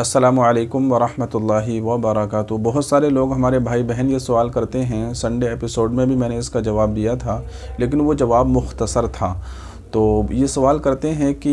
अस्सलामु अलैकुम वरहमतुल्लाहि वबरकातुहू। बहुत सारे लोग हमारे भाई बहन ये सवाल करते हैं। संडे एपिसोड में भी मैंने इसका जवाब दिया था, लेकिन वो जवाब मुख्तसर था। तो ये सवाल करते हैं कि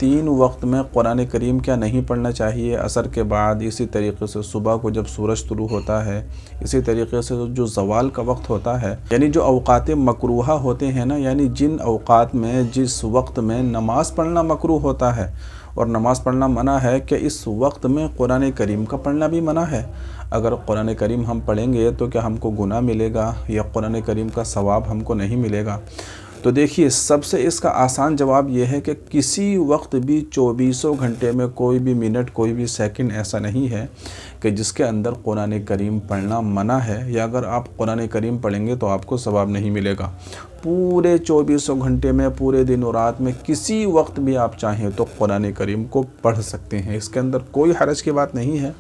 3 वक्त में कुरान करीम क्या नहीं पढ़ना चाहिए? असर के बाद, इसी तरीके से सुबह को जब सूरज तुलू होता है, इसी तरीके से जो ज़वाल का वक्त होता है, यानी जो अवकात मकरूहा होते हैं ना, यानी जिन अवकात में जिस वक्त में नमाज़ पढ़ना मकरूह होता है और नमाज़ पढ़ना मना है, कि इस वक्त में कुरान करीम का पढ़ना भी मना है। अगर कुरान करीम हम पढ़ेंगे तो क्या हमको गुनाह मिलेगा या कुरान करीम का सवाब हमको नहीं मिलेगा? तो देखिए, सबसे इसका आसान जवाब यह है कि किसी वक्त भी 24 घंटे में कोई भी मिनट, कोई भी सेकंड ऐसा नहीं है कि जिसके अंदर कुरान करीम पढ़ना मना है, या अगर आप कुरान करीम पढ़ेंगे तो आपको सवाब नहीं मिलेगा। पूरे 24 घंटे में, पूरे दिन और रात में किसी वक्त भी आप चाहें तो कुरान करीम को पढ़ सकते हैं। इसके अंदर कोई हरज की बात नहीं है,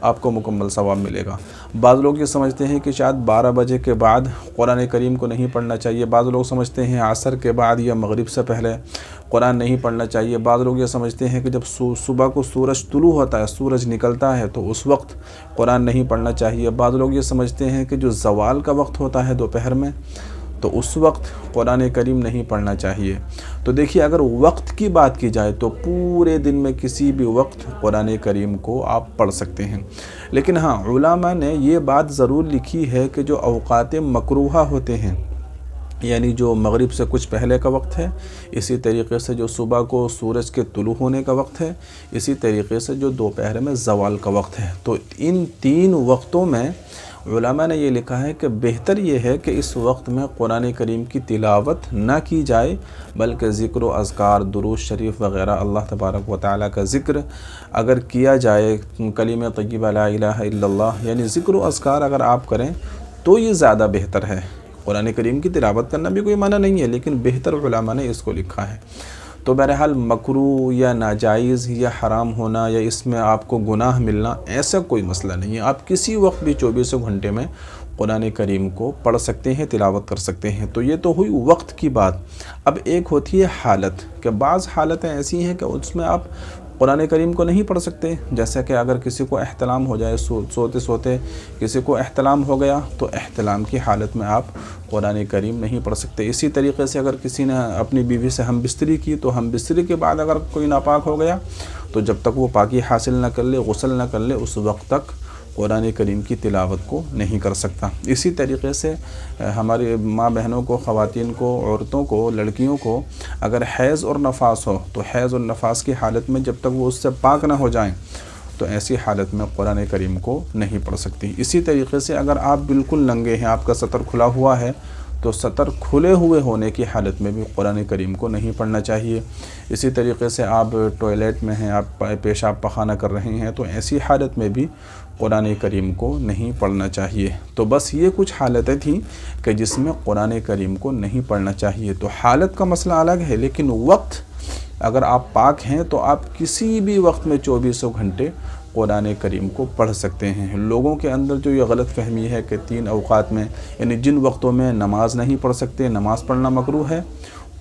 आपको मुकम्मल सवाब मिलेगा। बाज़ लोग ये समझते हैं कि शायद 12 बजे के बाद कुरान करीम को नहीं पढ़ना चाहिए। बाज़ लोग समझते हैं असर के बाद या मगरिब से पहले कुरान नहीं पढ़ना चाहिए। बाज़ लोग ये समझते हैं कि जब सुबह को सूरज तुलू होता है, सूरज निकलता है, तो उस वक्त कुरान नहीं पढ़ना चाहिए। बाज़ लोग ये समझते हैं कि जो ज़वाल का वक्त होता है दोपहर में, तो उस वक्त कुरान करीम नहीं पढ़ना चाहिए। तो देखिए, अगर वक्त की बात की जाए तो पूरे दिन में किसी भी वक्त कुरान करीम को आप पढ़ सकते हैं। लेकिन हाँ, उलमा ने ये बात ज़रूर लिखी है कि जो अवकात मकरूहा होते हैं, यानी जो मगरिब से कुछ पहले का वक्त है, इसी तरीके से जो सुबह को सूरज के तुलू होने का वक्त है, इसी तरीके से जो दोपहर में ज़वाल का वक्त है, तो इन 3 वक्तों में उलमा ने ये लिखा है कि बेहतर ये है कि इस वक्त में कुरान करीम की तिलावत ना की जाए, बल्कि ज़िक्र व अज़कार, दुरूद शरीफ वग़ैरह, अल्लाह तबारक व तआला का ज़िक्र अगर किया जाए, कलीमा तय्यबा ला इलाहा इल्लल्लाह, यानी ज़िक्र व अज़कार अगर आप करें तो ये ज़्यादा बेहतर है। कुरान करीम की तिलावत करना भी कोई मना नहीं है, लेकिन बेहतर उलमा ने इसको लिखा है। तो बहरहाल मकरूह या नाजायज़ या हराम होना या इसमें आपको गुनाह मिलना, ऐसा कोई मसला नहीं है। आप किसी वक्त भी 24 घंटे में कुरान करीम को पढ़ सकते हैं, तिलावत कर सकते हैं। तो ये तो हुई वक्त की बात। अब एक होती है हालत, कि बाज़ हालतें ऐसी हैं कि उसमें आप कुरान करीम को नहीं पढ़ सकते। जैसे कि अगर किसी को एहतलाम हो जाए, सोते सोते किसी को एहतलाम हो गया, तो एहतलाम की हालत में आप कुरान करीम नहीं पढ़ सकते। इसी तरीके से अगर किसी ने अपनी बीवी से हम बिस्तरी की, तो हम बिस्तरी के बाद अगर कोई नापाक हो गया, तो जब तक वो पाकी हासिल न कर ले, गुस्ल न कर ले, उस वक्त तक कुरान करीम की तिलावत को नहीं कर सकता। इसी तरीके से हमारी माँ बहनों को, ख़वातीन को, औरतों को, लड़कियों को अगर हैज़ और नफास हो, तो हैज़ और नफास की हालत में जब तक वो उससे पाक ना हो जाएं, तो ऐसी हालत में कुरान करीम को नहीं पढ़ सकती। इसी तरीके से अगर आप बिल्कुल नंगे हैं, आपका सतर खुला हुआ है, तो सतर खुले हुए होने की हालत में भी कुरान करीम को नहीं पढ़ना चाहिए। इसी तरीके से आप टॉयलेट में हैं, आप पेशाब पखाना कर रहे हैं, तो ऐसी हालत में भी कुरान करीम को नहीं पढ़ना चाहिए। तो बस ये कुछ हालतें थीं कि जिसमें कुरान करीम को नहीं पढ़ना चाहिए। तो हालत का मसला अलग है, लेकिन वक्त अगर आप पाक हैं तो आप किसी भी वक्त में 24 घंटे कुरान करीम को पढ़ सकते हैं। लोगों के अंदर जो ये गलत फहमी है कि 3 अवकात में, यानी जिन वक्तों में नमाज नहीं पढ़ सकते, नमाज़ पढ़ना मकरूह है,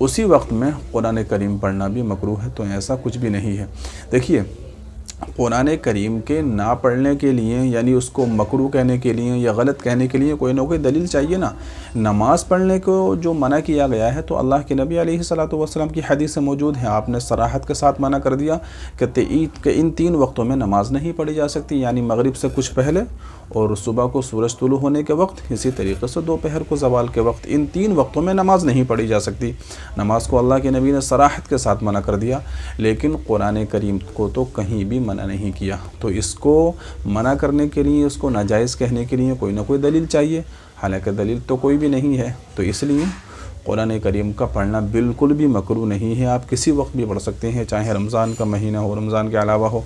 उसी वक्त में कुरान करीम पढ़ना भी मकरूह है, तो ऐसा कुछ भी नहीं है। देखिए, कुरान करीम के ना पढ़ने के लिए, यानी उसको मकरूह कहने के लिए या गलत कहने के लिए कोई ना कोई दलील चाहिए ना। नमाज़ पढ़ने को जो मना किया गया है, तो अल्लाह के नबी अलैहिस्सलातु वस्सलाम की हदीस से मौजूद है। आपने सराहत के साथ मना कर दिया कि इन 3 वक्तों में नमाज नहीं पढ़ी जा सकती, यानी मगरिब से कुछ पहले और सुबह को सूरज तुलू होने के वक्त, इसी तरीके से दोपहर को ज़वाल के वक्त, इन 3 वक्तों में नमाज नहीं पढ़ी जा सकती। नमाज को अल्लाह के नबी ने सराहत के साथ मना कर दिया, लेकिन कुरान करीम को तो कहीं भी मना नहीं किया। तो इसको मना करने के लिए, इसको नाजायज़ कहने के लिए कोई ना कोई दलील चाहिए, हालांकि दलील तो कोई भी नहीं है। तो इसलिए कुरान करीम का पढ़ना बिल्कुल भी मकरूह नहीं है। आप किसी वक्त भी पढ़ सकते हैं, चाहे रमज़ान का महीना हो, रमज़ान के अलावा हो।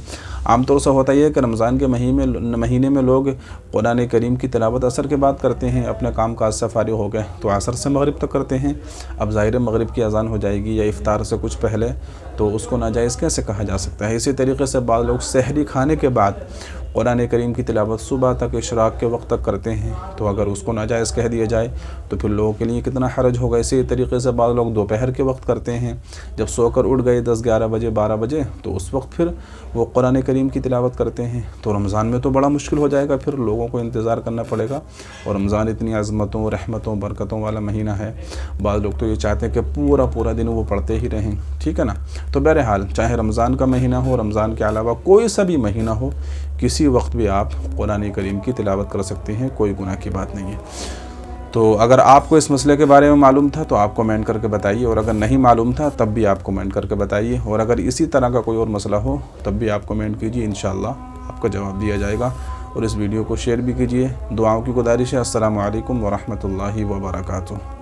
आमतौर से होता यह है कि रमज़ान के महीने में लोग कुरान करीम की तिलावत असर के बाद करते हैं, अपने काम काज से फारिग हो गए तो असर से मगरिब तक करते हैं। अब ज़ाहिर मगरिब की अज़ान हो जाएगी या इफ्तार से कुछ पहले, तो उसको नाजायज़ कैसे कहा जा सकता है। इसी तरीके से बाद लोग सहरी खाने के बाद कुरान करीम की तिलावत सुबह तक इशराक के वक्त तक करते हैं, तो अगर उसको नाजायज़ कह दिया जाए तो फिर लोगों के लिए कितना हरज होगा। इसी तरीके से बाद लोग दोपहर के वक्त करते हैं, जब सोकर उठ गए 10-11 बजे 12 बजे, तो उस वक्त फिर वो कुरान करीम की तिलावत करते हैं। तो रमज़ान में तो बड़ा मुश्किल हो जाएगा, फिर लोगों को इंतज़ार करना पड़ेगा। और रमज़ान इतनी अज़मतों, रहमतों, बरकतों वाला महीना है, बाद लोग तो ये चाहते हैं कि पूरा पूरा दिन वो पढ़ते ही रहें, ठीक है ना। तो बहरहाल चाहे रमज़ान का महीना हो, रमज़ान के अलावा कोई सा भी महीना हो, किसी वक्त भी आप कुरान करीम की तिलावत कर सकते हैं, कोई गुनाह की बात नहीं है। तो अगर आपको इस मसले के बारे में मालूम था तो आप कमेंट करके बताइए, और अगर नहीं मालूम था तब भी आप कमेंट करके बताइए, और अगर इसी तरह का कोई और मसला हो तब भी आप कमेंट कीजिए, इंशाअल्लाह आपका जवाब दिया जाएगा। और इस वीडियो को शेयर भी कीजिए। दुआओं की गुजारिश है। अस्सलामु अलैकुम व रहमतुल्लाहि व बरकातुहू।